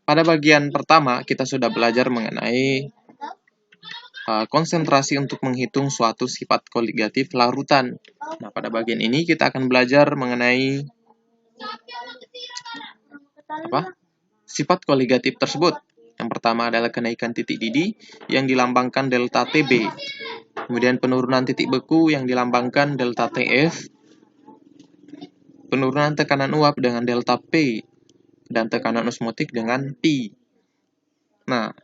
Pada bagian pertama, kita sudah belajar mengenai konsentrasi untuk menghitung suatu sifat koligatif larutan. Nah, pada bagian ini kita akan belajar mengenai sifat koligatif tersebut. Yang pertama adalah kenaikan titik didih yang dilambangkan delta TB. Kemudian penurunan titik beku yang dilambangkan delta TF. Penurunan tekanan uap dengan delta P. Dan tekanan osmotik dengan P. Nah,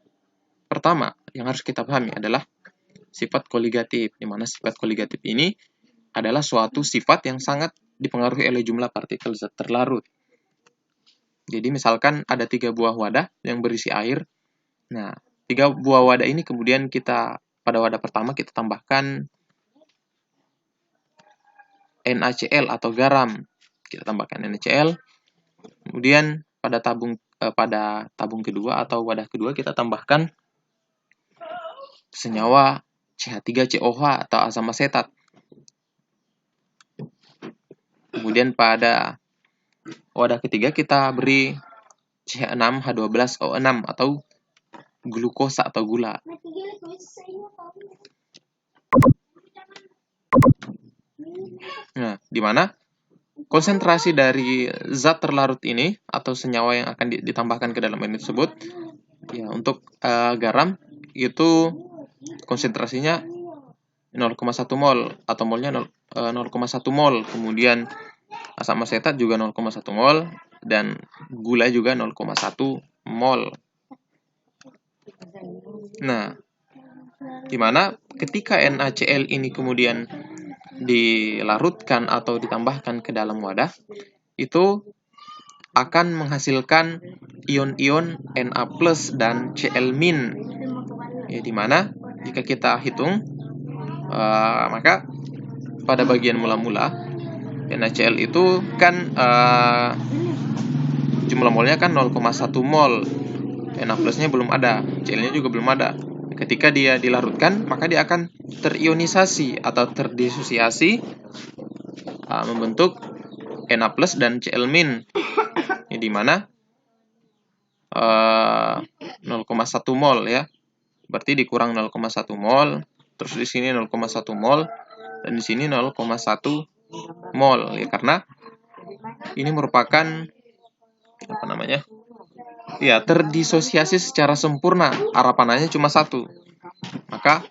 pertama yang harus kita pahami adalah sifat koligatif, di mana sifat koligatif ini adalah suatu sifat yang sangat dipengaruhi oleh jumlah partikel zat terlarut. Jadi misalkan ada 3 buah wadah yang berisi air. Nah, 3 buah wadah ini kemudian pada wadah pertama kita tambahkan NaCl atau garam. Kita tambahkan NaCl. Kemudian pada tabung kedua atau wadah kedua kita tambahkan senyawa CH3COH atau asam asetat. Kemudian pada wadah ketiga kita beri CH6H12O6 atau glukosa atau gula. Nah, di mana konsentrasi dari zat terlarut ini atau senyawa yang akan ditambahkan ke dalam air tersebut, ya untuk garam itu konsentrasinya 0,1 mol atau molnya 0,1 mol. Kemudian asam asetat juga 0,1 mol dan gula juga 0,1 mol. Nah, dimana ketika NaCl ini kemudian dilarutkan atau ditambahkan ke dalam wadah, itu akan menghasilkan ion-ion Na+ dan Cl-. Ya, dimana jika kita hitung, maka pada bagian mula-mula NaCl itu kan jumlah molnya kan 0,1 mol. Na+-nya belum ada, Cl-nya juga belum ada. Ketika dia dilarutkan, maka dia akan terionisasi atau terdisosiasi membentuk Na+ dan Cl-. Ya, di mana 0,1 mol ya. Berarti dikurang 0,1 mol, terus di sini 0,1 mol dan di sini 0,1 mol ya, karena ini merupakan ya, terdisosiasi secara sempurna, harapannya cuma 1. Maka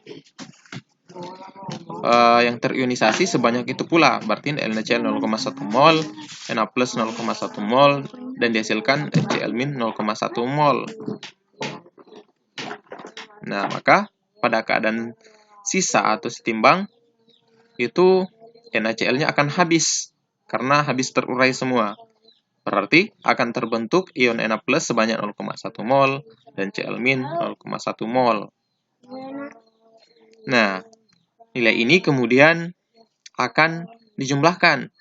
yang terionisasi sebanyak itu pula, berarti NaCl 0,1 mol, Na+ 0,1 mol, dan dihasilkan Cl- 0,1 mol. Nah, maka pada keadaan sisa atau setimbang, itu NaCl-nya akan habis, karena habis terurai semua. Berarti akan terbentuk ion Na+ sebanyak 0,1 mol dan Cl- 0,1 mol. Nah, nilai ini kemudian akan dijumlahkan.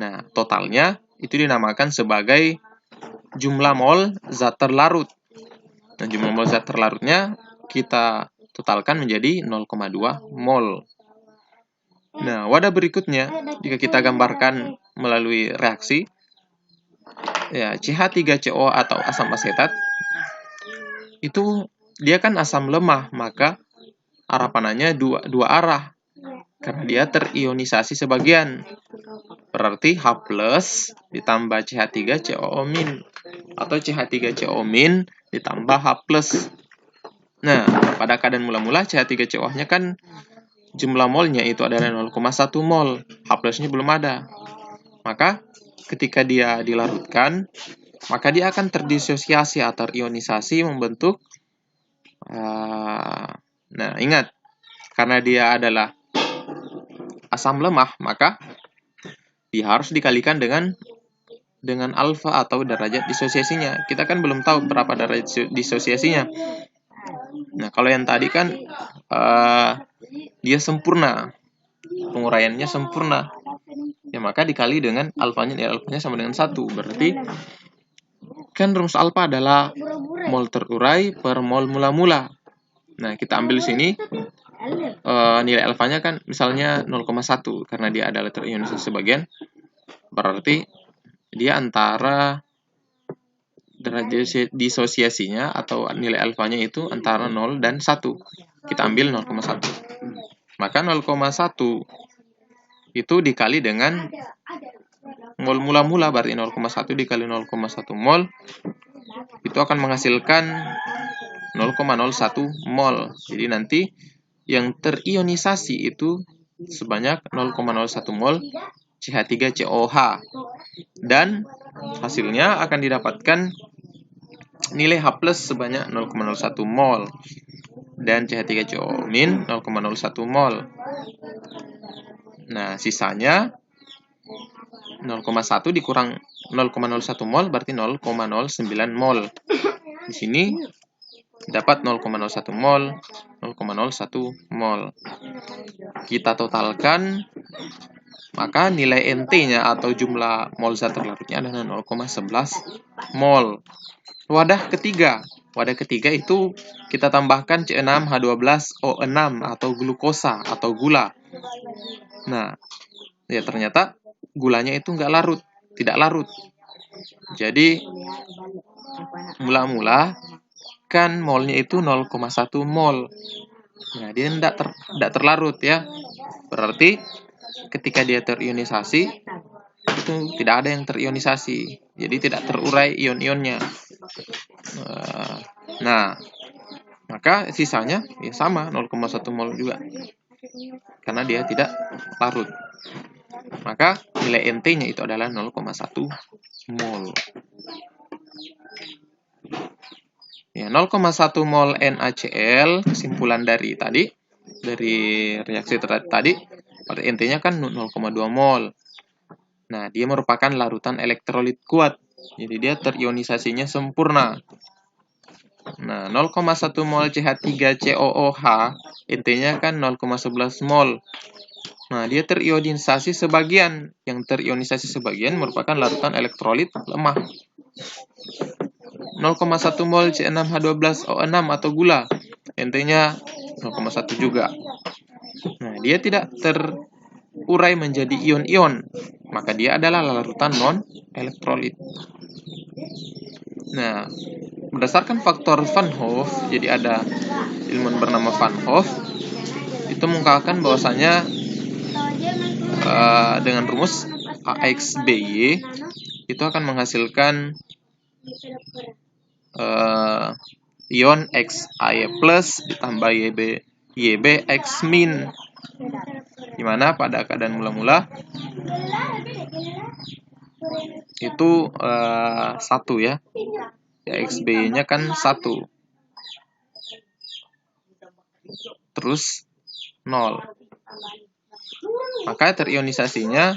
Nah, totalnya itu dinamakan sebagai jumlah mol zat terlarut. Nah, jumlah mol zat terlarutnya kita totalkan menjadi 0,2 mol. Nah, wadah berikutnya, jika kita gambarkan melalui reaksi, ya, CH3CO atau asam asetat, itu dia kan asam lemah, maka harapannya dua arah, karena dia terionisasi sebagian. Berarti H+ ditambah CH3CO- atau CH3CO- ditambah H+. Nah, pada keadaan mula-mula CH3COH-nya kan jumlah molnya itu adalah 0,1 mol, H+-nya belum ada. Maka ketika dia dilarutkan, maka dia akan terdisosiasi atau ionisasi membentuk nah, ingat, karena dia adalah asam lemah, maka dia harus dikalikan dengan alfa atau derajat disosiasinya. Kita kan belum tahu berapa derajat disosiasinya. Nah, kalau yang tadi kan dia sempurna, penguraiannya sempurna, ya maka dikali dengan alfanya, ya alfanya sama dengan 1. Berarti kan rumus alfa adalah mol terurai per mol mula-mula. Nah, kita ambil sini nilai alfanya kan misalnya 0,1 karena dia adalah terionisasi sebagian. Berarti dia antara derajat disosiasinya atau nilai alfanya itu antara 0 dan 1. Kita ambil 0,1. Maka 0,1 itu dikali dengan mol mula-mula, berarti 0,1 dikali 0,1 mol itu akan menghasilkan 0,01 mol. Jadi nanti yang terionisasi itu sebanyak 0,01 mol CH3COH. Dan hasilnya akan didapatkan nilai H+ sebanyak 0,01 mol dan CH3CO- 0,01 mol. Nah, sisanya 0,1 dikurang 0,01 mol berarti 0,09 mol. Di sini dapat 0,01 mol, 0,01 mol. Kita totalkan, maka nilai NT-nya atau jumlah mol zat terlarutnya adalah 0,11 mol. Wadah ketiga itu kita tambahkan C6H12O6 atau glukosa atau gula. Nah, ya ternyata gulanya itu tidak larut. Jadi mula-mula kan molnya itu 0,1 mol. Nah, dia tidak terlarut ya. Berarti ketika dia terionisasi itu tidak ada yang terionisasi. Jadi tidak terurai ion-ionnya. Nah, maka sisanya ya sama 0,1 mol juga. Karena dia tidak larut. Maka nilai NT-nya itu adalah 0,1 mol. Ya, 0,1 mol NaCl, kesimpulan dari reaksi tadi, pada NT-nya kan 0,2 mol. Nah, dia merupakan larutan elektrolit kuat. Jadi dia terionisasinya sempurna. Nah, 0,1 mol CH3COOH, NT-nya kan 0,11 mol. Nah, dia terionisasi sebagian. Yang terionisasi sebagian merupakan larutan elektrolit lemah. 0,1 mol C6H12O6 atau gula. NT-nya 0,1 juga. Nah, dia tidak terurai menjadi ion-ion. Maka dia adalah larutan non-elektrolit. Nah, berdasarkan faktor Van Hoff, jadi ada ilmuwan bernama Van Hoff, itu mengungkapkan bahwasanya dengan rumus AXBY itu akan menghasilkan ion XAY plus ditambah YB X min, dimana pada keadaan mula-mula itu 1 ya. XBY-nya kan 1. Terus 0. Maka terionisasinya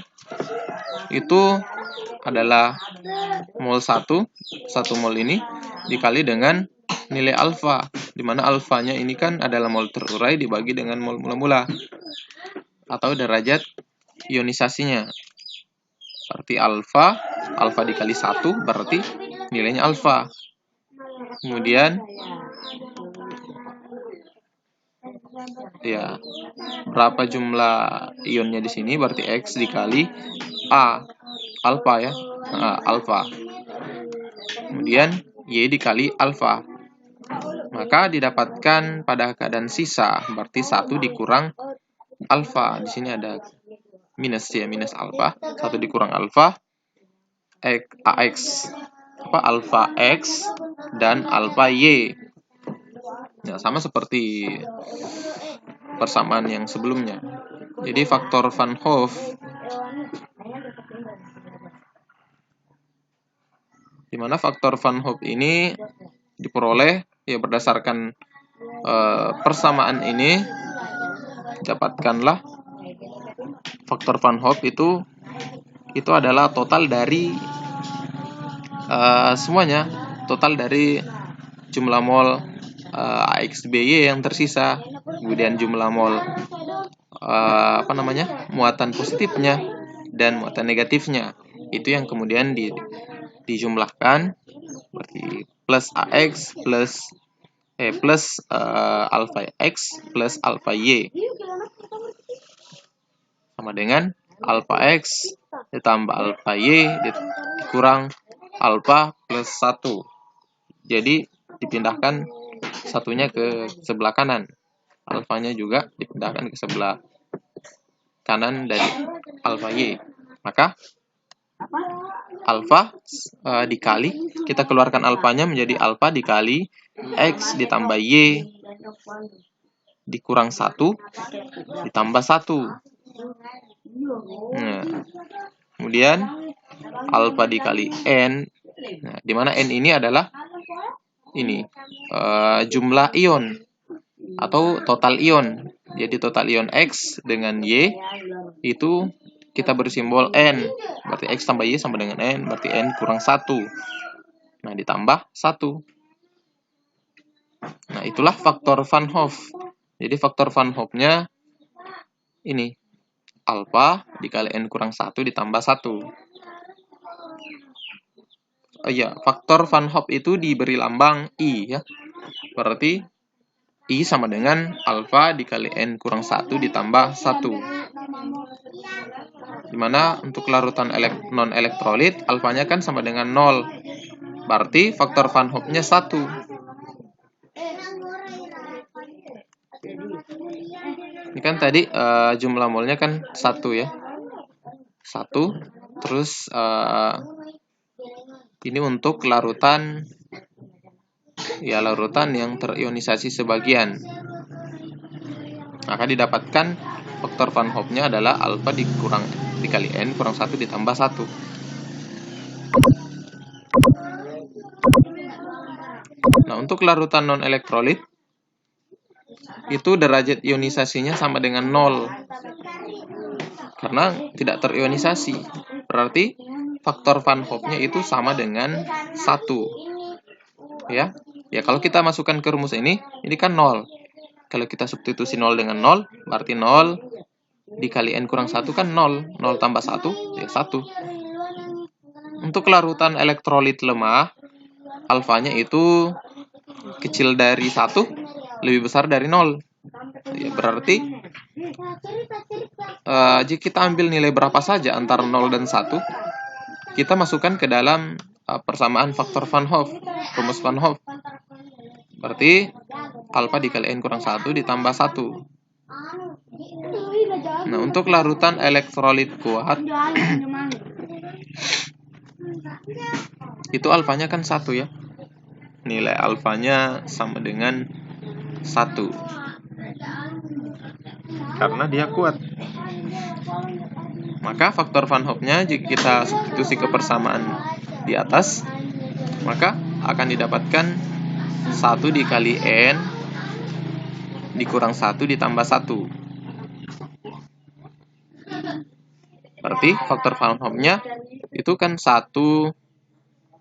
itu adalah mol 1 mol ini dikali dengan nilai alfa, di mana alfanya ini kan adalah mol terurai dibagi dengan mol mula-mula atau derajat ionisasinya. Berarti alfa dikali 1 berarti nilainya alfa. Kemudian ya, berapa jumlah ionnya di sini berarti X dikali A, alfa ya. Alfa. Kemudian Y dikali alfa. Maka didapatkan pada keadaan sisa berarti 1 dikurang alfa. Di sini ada minus ya, minus alfa. 1 dikurang alfa AX alfa X dan alfa Y. Ya, sama seperti persamaan yang sebelumnya. Jadi faktor Van Hoff di mana faktor Van Hoff ini diperoleh ya berdasarkan persamaan ini, dapatkanlah faktor Van Hoff itu adalah total dari semuanya, total dari jumlah mol AXBY yang tersisa, kemudian jumlah mol muatan positifnya dan muatan negatifnya, itu yang kemudian dijumlahkan berarti plus AX plus alpha X plus alpha Y sama dengan alpha X ditambah alpha Y dikurang alpha plus 1. Jadi dipindahkan satunya ke sebelah kanan. Alfanya juga dipindahkan ke sebelah kanan dari alfa Y. Maka alfa dikali, kita keluarkan alfanya menjadi alfa dikali X ditambah Y dikurang 1 ditambah 1. Nah, kemudian alfa dikali N. Nah, di mana N ini adalah ini jumlah ion atau total ion. Jadi total ion X dengan Y itu kita beri simbol N. Berarti X tambah Y sama dengan N, berarti N kurang 1. Nah, ditambah 1. Nah, itulah faktor Van Hoff. Jadi faktor Van Hoff-nya ini alfa dikali N kurang 1 ditambah 1. Oh iya, faktor Van Hoff itu diberi lambang I ya. Berarti I sama dengan alfa dikali N kurang 1 ditambah 1. Dimana untuk larutan non-elektrolit, alfanya kan sama dengan 0. Berarti faktor Van Hoff-nya 1. Ini kan tadi jumlah molnya kan 1 ya. 1. Terus ini untuk larutan yang terionisasi sebagian. Maka didapatkan faktor Van Hoff-nya adalah alfa dikali N kurang 1 ditambah 1. Nah, untuk larutan non-elektrolit itu derajat ionisasinya sama dengan 0. Karena tidak terionisasi. Berarti faktor Van Hoff-nya itu sama dengan 1. Ya, kalau kita masukkan ke rumus ini kan 0. Kalau kita substitusi 0 dengan 0, berarti 0 dikali N kurang 1 kan 0. 0 tambah 1, ya 1. Untuk larutan elektrolit lemah, alfanya itu kecil dari 1, lebih besar dari 0. Ya, berarti jika kita ambil nilai berapa saja antara 0 dan 1, kita masukkan ke dalam persamaan faktor Van Hoff, rumus Van Hoff. Berarti alfa dikali N kurang 1 ditambah 1. Nah, untuk larutan elektrolit kuat, itu alfanya kan 1 ya. Nilai alfanya sama dengan 1. Karena dia kuat. Maka faktor Van Hoff-nya jika kita substitusi ke persamaan di atas, maka akan didapatkan 1 dikali N dikurang 1 ditambah 1. Berarti faktor Van Hoff-nya itu kan 1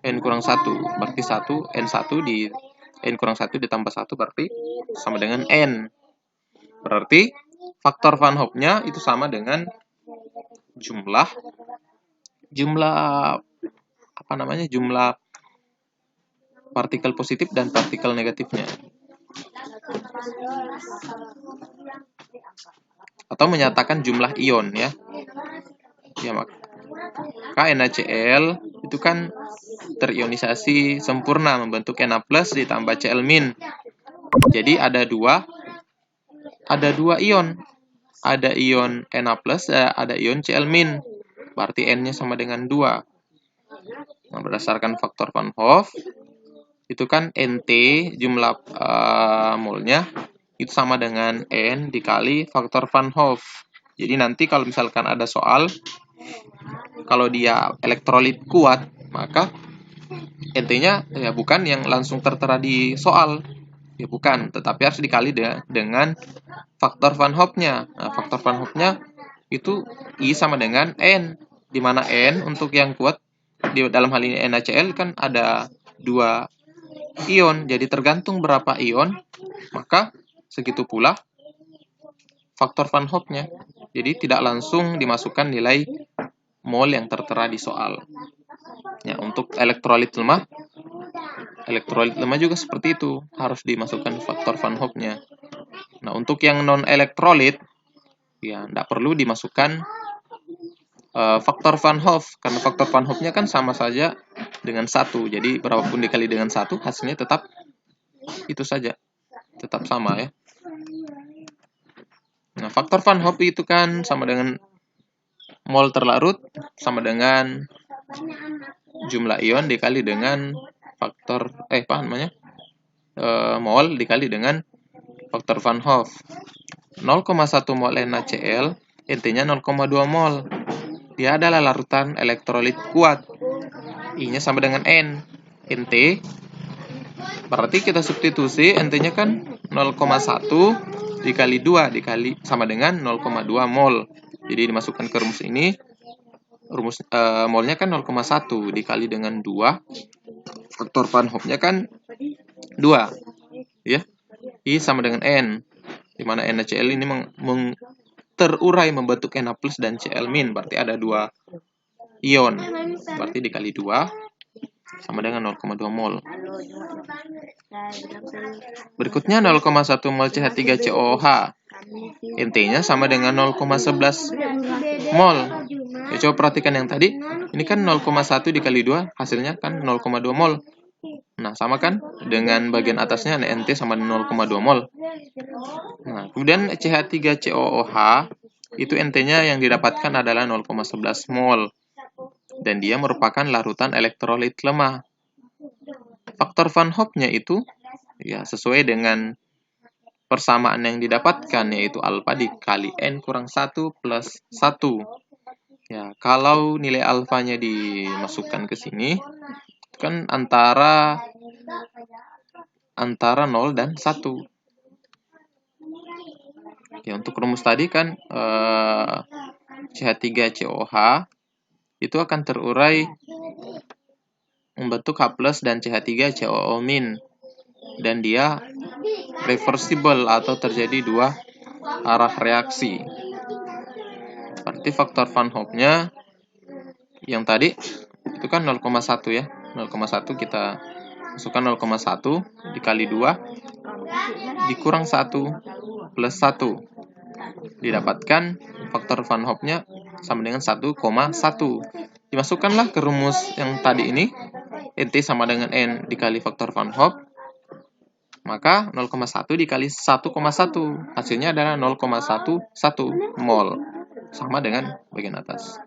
N kurang 1. Berarti 1 N1 di N kurang 1 ditambah 1 berarti sama dengan N. Berarti faktor Van Hoff-nya itu sama dengan jumlah partikel positif dan partikel negatifnya. Atau menyatakan jumlah ion ya. Ya, maka NaCl itu kan terionisasi sempurna membentuk Na+ ditambah Cl-. Jadi ada dua ion. Ada ion Na+, ada ion Cl-. Berarti N-nya sama dengan 2. Nah, berdasarkan faktor Van Hoff, itu kan Nt jumlah molnya itu sama dengan N dikali faktor Van Hoff. Jadi nanti kalau misalkan ada soal, kalau dia elektrolit kuat, maka Nt-nya ya bukan yang langsung tertera di soal. Ya bukan, tetapi harus dikali dengan faktor Van Hoff-nya. Nah, faktor Van Hoff-nya itu I sama dengan N, di mana N untuk yang kuat di dalam hal ini NaCl kan ada 2 ion, jadi tergantung berapa ion, maka segitu pula faktor Van Hoff-nya. Jadi tidak langsung dimasukkan nilai mol yang tertera di soal. Ya, untuk elektrolit lemah juga seperti itu, harus dimasukkan faktor Van Hoff-nya. Nah, untuk yang non-elektrolit, ya tidak perlu dimasukkan faktor Van Hoff, karena faktor Van Hoff-nya kan sama saja dengan 1. Jadi berapapun dikali dengan 1, hasilnya tetap itu saja. Tetap sama ya. Nah, faktor Van Hoff itu kan sama dengan mol terlarut sama dengan jumlah ion dikali dengan faktor mol dikali dengan faktor Van Hoff. 0,1 mol NaCl intinya 0,2 mol. Dia adalah larutan elektrolit kuat. I-nya sama dengan N. Nt berarti kita substitusi Nt-nya kan 0,1 dikali 2 dikali sama dengan 0,2 mol. Jadi dimasukkan ke rumus ini. Rumus molnya kan 0,1 dikali dengan 2. Faktor Van Hoff-nya kan 2. Ya. I sama dengan N. Di mana NaCl ini terurai membentuk Na+ dan Cl-, berarti ada 2 ion. Berarti dikali 2 sama dengan 0,2 mol. Berikutnya 0,1 mol CH3COOH. Intinya sama dengan 0,11 mol. Ya, coba perhatikan yang tadi. Ini kan 0,1 dikali 2, hasilnya kan 0,2 mol. Nah, sama kan dengan bagian atasnya Nt sama 0,2 mol. Nah, kemudian CH3COOH itu Nt-nya yang didapatkan adalah 0,11 mol. Dan dia merupakan larutan elektrolit lemah. Faktor Van Hoff-nya itu ya sesuai dengan persamaan yang didapatkan, yaitu alfa dikali N kurang 1 plus 1. Ya, kalau nilai alfanya dimasukkan ke sini, kan antara 0 dan 1. Ya, untuk rumus tadi kan CH3COOH itu akan terurai membentuk H+ dan CH3COO-. Dan dia reversible atau terjadi 2 arah reaksi. Berarti faktor Van Hoff-nya yang tadi itu kan 0,1 ya. 0,1 kita masukkan 0,1 dikali 2 dikurang 1 plus 1. Didapatkan faktor Van Hoff-nya sama dengan 1,1. Dimasukkanlah ke rumus yang tadi ini. Nt sama dengan N dikali faktor Van Hoff. Maka 0,1 dikali 1,1. Hasilnya adalah 0,11 mol. Sama dengan bagian atas.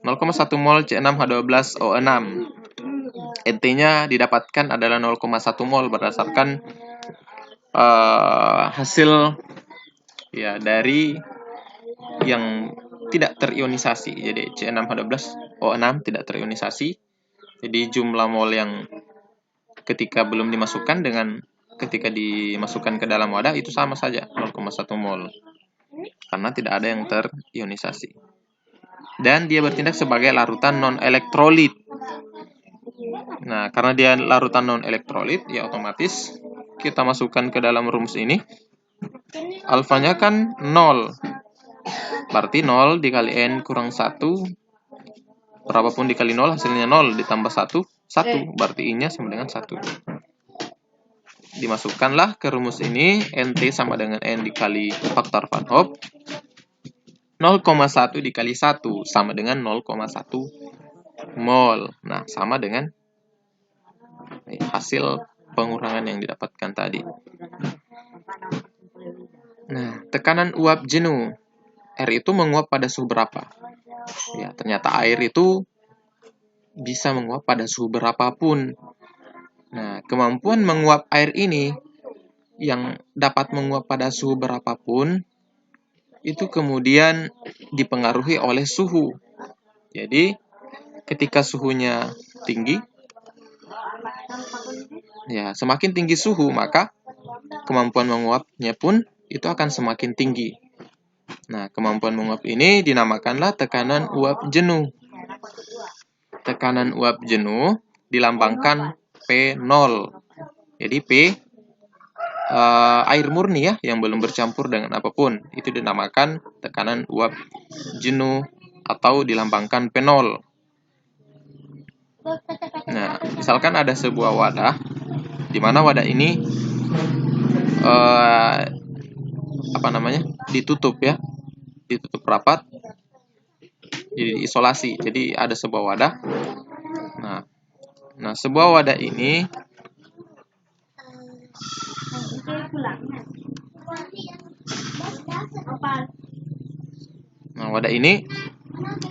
0,1 mol C6H12O6. Nt-nya didapatkan adalah 0,1 mol berdasarkan hasil ya dari yang tidak terionisasi. Jadi C6H12O6 tidak terionisasi. Jadi jumlah mol yang ketika belum dimasukkan dengan ketika dimasukkan ke dalam wadah itu sama saja, 0,1 mol. Karena tidak ada yang terionisasi. Dan dia bertindak sebagai larutan non-elektrolit. Nah, karena dia larutan non-elektrolit, ya otomatis kita masukkan ke dalam rumus ini. Alfanya kan 0. Berarti 0 dikali N kurang 1. Berapapun dikali 0, hasilnya 0 ditambah 1, 1. Berarti I-nya sama dengan 1. Dimasukkanlah ke rumus ini. Nt sama dengan N dikali faktor Van Hoff. 0,1 dikali 1 sama dengan 0,1 mol. Nah, sama dengan hasil pengurangan yang didapatkan tadi. Nah, tekanan uap jenuh. R itu menguap pada suhu berapa? Ya, ternyata air itu bisa menguap pada suhu berapapun. Nah, kemampuan menguap air ini yang dapat menguap pada suhu berapapun itu kemudian dipengaruhi oleh suhu. Jadi, ketika suhunya tinggi, ya semakin tinggi suhu, maka kemampuan menguapnya pun itu akan semakin tinggi. Nah, kemampuan menguap ini dinamakanlah tekanan uap jenuh. Tekanan uap jenuh dilambangkan P0. Jadi P air murni ya, yang belum bercampur dengan apapun. Itu dinamakan tekanan uap jenuh atau dilambangkan P0. Nah, misalkan ada sebuah wadah, di mana wadah ini ditutup ya, ditutup rapat. jadi isolasi. Jadi ada sebuah wadah. Nah, sebuah wadah ini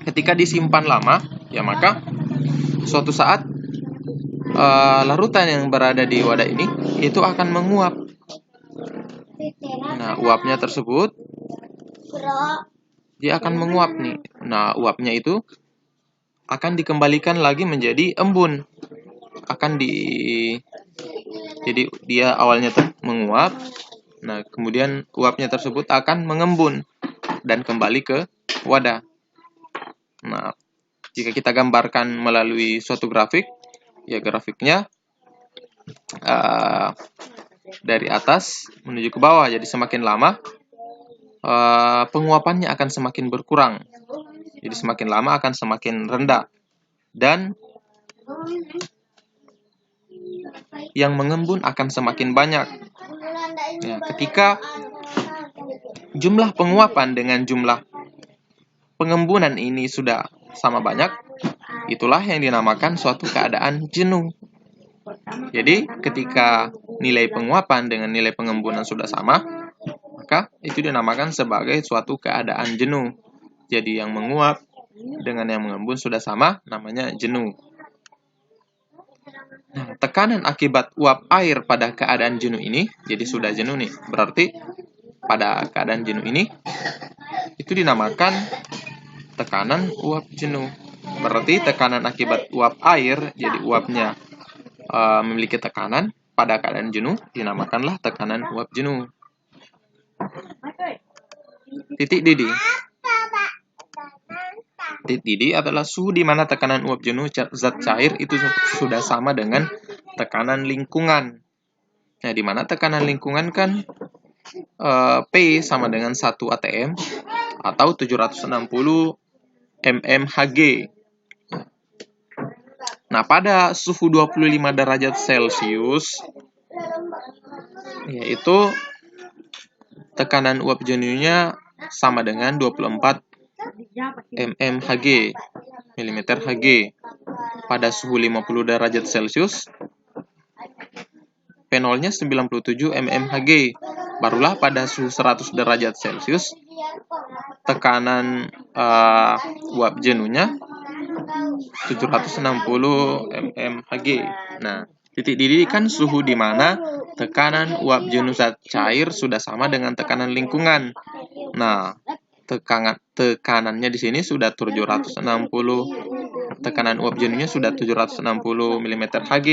ketika disimpan lama, ya maka suatu saat larutan yang berada di wadah ini itu akan menguap. Nah, uapnya tersebut dia akan menguap nih. Nah, uapnya itu akan dikembalikan lagi menjadi embun. Jadi dia awalnya menguap. Nah, kemudian uapnya tersebut akan mengembun dan kembali ke wadah. Nah, jika kita gambarkan melalui suatu grafik, ya grafiknya dari atas menuju ke bawah. Jadi semakin lama penguapannya akan semakin berkurang. Jadi semakin lama akan semakin rendah. Dan yang mengembun akan semakin banyak. Ya, ketika jumlah penguapan dengan jumlah pengembunan ini sudah sama banyak, itulah yang dinamakan suatu keadaan jenuh. Jadi, ketika nilai penguapan dengan nilai pengembunan sudah sama, maka itu dinamakan sebagai suatu keadaan jenuh. Jadi, yang menguap dengan yang mengembun sudah sama, namanya jenuh. Nah, tekanan akibat uap air pada keadaan jenuh ini, jadi sudah jenuh nih, berarti pada keadaan jenuh ini, itu dinamakan tekanan uap jenuh. Berarti tekanan akibat uap air, jadi uapnya memiliki tekanan pada keadaan jenuh, dinamakanlah tekanan uap jenuh. Titik didih. Titik didih adalah suhu di mana tekanan uap jenuh zat cair itu sudah sama dengan tekanan lingkungan. Nah, di mana tekanan lingkungan kan P sama dengan 1 atm atau 760 mmHg. Nah, pada suhu 25 derajat Celcius, yaitu tekanan uap jenuhnya sama dengan 24 mmHg, mmHg. Pada suhu 50 derajat Celcius, P0-nya 97 mmHg. Barulah pada suhu 100 derajat Celcius, tekanan uap jenuhnya 760 mmHg. Nah, titik didih kan suhu di mana tekanan uap jenuh zat cair sudah sama dengan tekanan lingkungan. Nah, tekanannya di sini sudah 760, tekanan uap jenuhnya sudah 760 mmHg.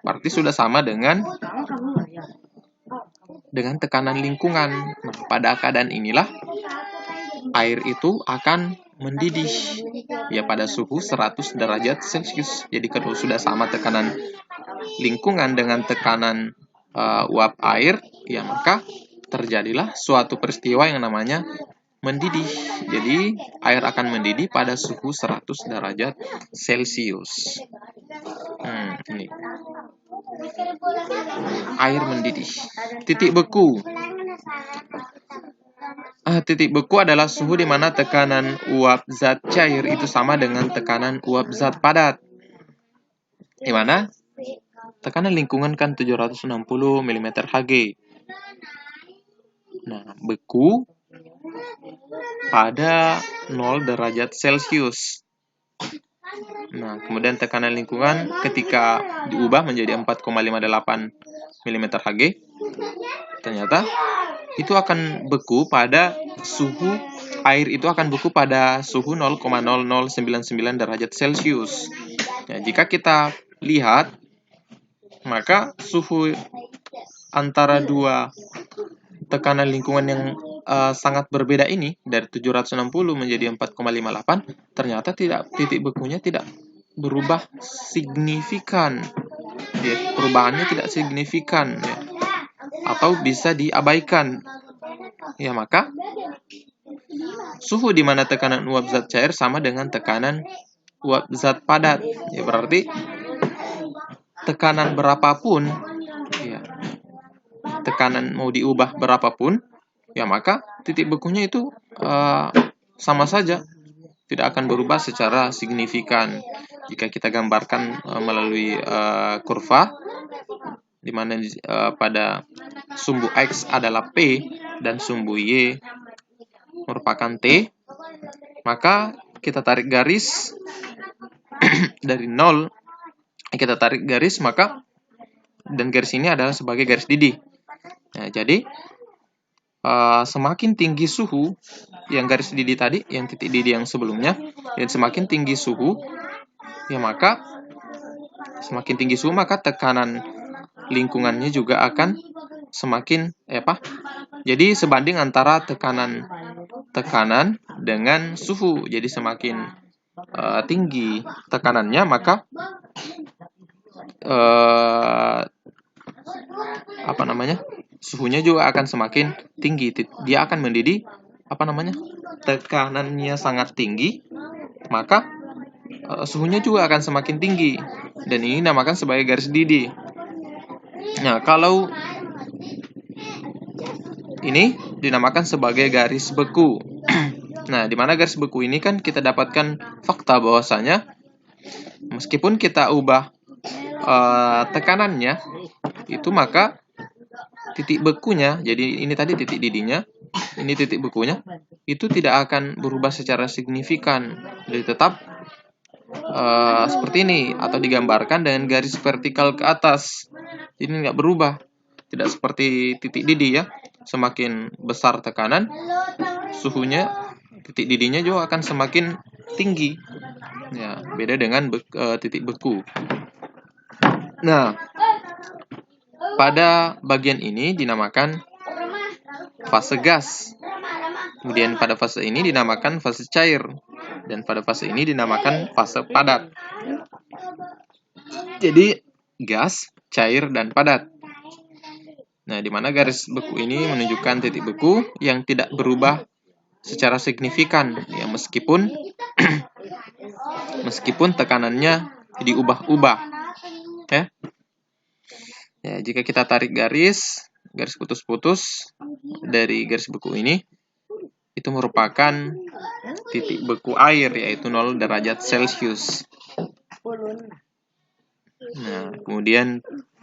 Berarti sudah sama dengan tekanan lingkungan. Nah, pada keadaan inilah air itu akan mendidih ya pada suhu 100 derajat Celcius. Jadi kalau sudah sama tekanan lingkungan dengan tekanan uap air, ya maka terjadilah suatu peristiwa yang namanya mendidih. Jadi air akan mendidih pada suhu 100 derajat Celcius. Ini. Air mendidih. Titik beku. Titik beku adalah suhu di mana tekanan uap zat cair itu sama dengan tekanan uap zat padat. Di mana tekanan lingkungan kan 760 mmHg. Nah, beku pada 0 derajat Celcius. Nah, kemudian tekanan lingkungan ketika diubah menjadi 4,58 mmHg, ternyata itu akan beku pada suhu air itu akan beku pada suhu 0,0099 derajat Celcius. Ya, jika kita lihat, maka suhu antara dua tekanan lingkungan yang sangat berbeda ini dari 760 menjadi 4,58, ternyata titik bekunya tidak berubah signifikan. Ya, perubahannya tidak signifikan, ya, atau bisa diabaikan. Ya, maka suhu di mana tekanan uap zat cair sama dengan tekanan uap zat padat. Ya, berarti tekanan berapapun, ya, tekanan mau diubah berapapun, ya maka titik bekunya itu sama saja. tidak akan berubah secara signifikan. Jika kita gambarkan melalui kurva, di mana pada sumbu X adalah P dan sumbu Y merupakan T, maka kita tarik garis dari 0, kita tarik garis, maka dan garis ini adalah sebagai garis didih. Nah, jadi semakin tinggi suhu yang garis didih tadi, yang titik didih yang sebelumnya, dan semakin tinggi suhu, ya maka semakin tinggi suhu maka tekanan lingkungannya juga akan semakin jadi sebanding antara tekanan dengan suhu. Jadi semakin tinggi tekanannya, maka suhunya juga akan semakin tinggi. Dia akan mendidih tekanannya sangat tinggi, maka suhunya juga akan semakin tinggi, dan ini dinamakan sebagai garis didih. Nah, kalau ini dinamakan sebagai garis beku. Nah, di mana garis beku ini kan kita dapatkan fakta bahwasanya meskipun kita ubah tekanannya itu, maka titik bekunya, jadi ini tadi titik didihnya, ini titik bekunya, itu tidak akan berubah secara signifikan. Jadi tetap seperti ini, atau digambarkan dengan garis vertikal ke atas. Ini nggak berubah, tidak seperti titik didih ya. Semakin besar tekanan, suhunya, titik didihnya juga akan semakin tinggi. Ya, beda dengan titik beku. Nah, pada bagian ini dinamakan fase gas. Kemudian pada fase ini dinamakan fase cair. Dan pada fase ini dinamakan fase padat. Jadi, gas, cair, dan padat. Nah, di mana garis beku ini menunjukkan titik beku yang tidak berubah secara signifikan, ya, meskipun tekanannya diubah-ubah. Ya, jika kita tarik garis putus-putus dari garis beku ini, itu merupakan titik beku air, yaitu 0 derajat Celcius. Nah, kemudian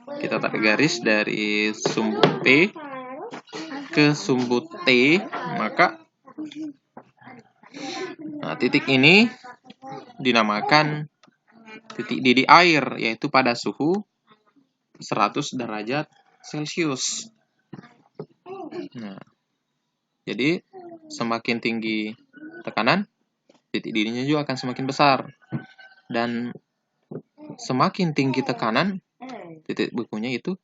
kita tarik garis dari sumbu P ke sumbu T, maka titik ini dinamakan titik didih air, yaitu pada suhu 100 derajat Celcius. Nah, jadi semakin tinggi tekanan, titik didihnya juga akan semakin besar. Dan semakin tinggi tekanan, titik bekunya itu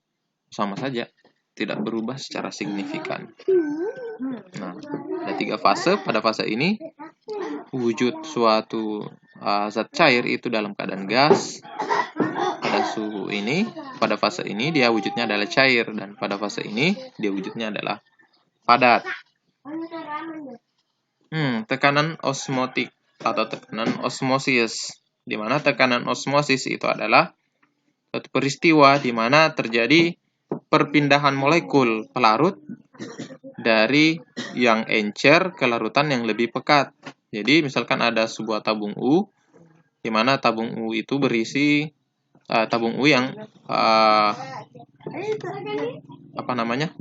sama saja, tidak berubah secara signifikan. Nah, ada 3 fase. Pada fase ini, wujud suatu zat cair itu dalam keadaan gas. Pada suhu ini, pada fase ini dia wujudnya adalah cair, dan pada fase ini dia wujudnya adalah padat. Tekanan osmotik atau tekanan osmosis, di mana tekanan osmosis itu adalah suatu peristiwa di mana terjadi perpindahan molekul pelarut dari yang encer ke larutan yang lebih pekat. Jadi misalkan ada sebuah tabung U, di mana tabung U itu berisi tabung U yang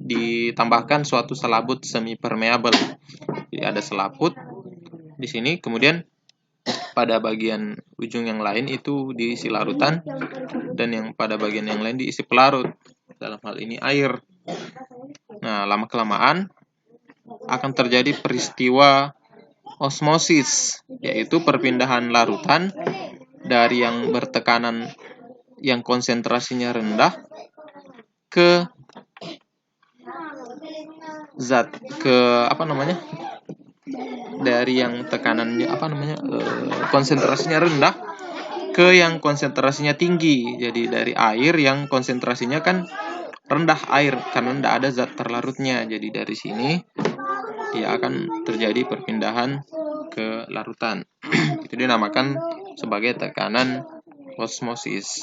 ditambahkan suatu selaput semi permeable. Jadi ada selaput di sini, kemudian pada bagian ujung yang lain itu diisi larutan, dan yang pada bagian yang lain diisi pelarut. Dalam hal ini air. Nah, lama-kelamaan akan terjadi peristiwa osmosis, yaitu perpindahan larutan dari yang bertekanan yang konsentrasinya rendah ke dari yang tekanannya konsentrasinya rendah ke yang konsentrasinya tinggi. Jadi dari air yang konsentrasinya kan rendah air karena tidak ada zat terlarutnya. Jadi dari sini dia akan terjadi perpindahan ke larutan. Itu dinamakan sebagai tekanan osmosis.